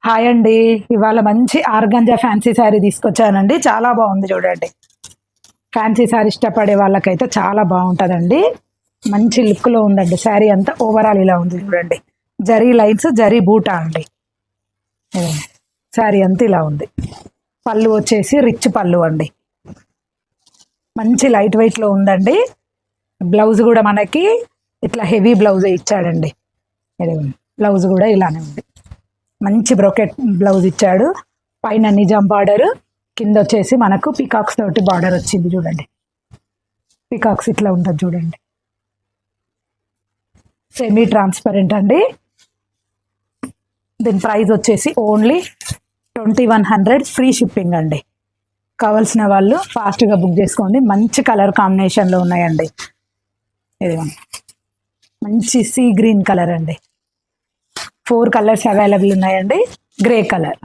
Hi అండి. ఇవాళ మంచి ఆర్గంజా ఫ్యాన్సీ శారీ తీసుకొచ్చానండి. చాలా బాగుంది చూడండి. ఫ్యాన్సీ శారీ ఇష్టపడే వాళ్ళకైతే చాలా బాగుంటుందండి. మంచి లుక్లో ఉందండి. శారీ అంతా ఓవరాల్ ఇలా ఉంది చూడండి. జరీ లైన్స్, జరీ బూటా అండి. శారీ అంతా ఇలా ఉంది. పళ్ళు వచ్చేసి రిచ్ పళ్ళు అండి. మంచి లైట్ వెయిట్లో ఉందండి. బ్లౌజ్ కూడా మనకి ఇట్లా హెవీ బ్లౌజ్ ఇచ్చాడండి. బ్లౌజ్ కూడా ఇలానే ఉంది. మంచి బ్రోకెట్ బ్లౌజ్ ఇచ్చాడు. పైన నిజాం బార్డర్, కింద వచ్చేసి మనకు పికాక్స్ తోటి బార్డర్ వచ్చింది చూడండి. పికాక్స్ ఇట్లా ఉంటుంది చూడండి. సెమీ ట్రాన్స్పరెంట్ అండి. దీని ప్రైస్ వచ్చేసి ఓన్లీ 2100, ఫ్రీ షిప్పింగ్ అండి. కావాల్సిన వాళ్ళు ఫాస్ట్గా బుక్ చేసుకోండి. మంచి కలర్ కాంబినేషన్లో ఉన్నాయండి. ఇది మంచి సీ గ్రీన్ కలర్ అండి. 4 కలర్స్ అవైలబుల్ ఉన్నాయండి. Grey colour,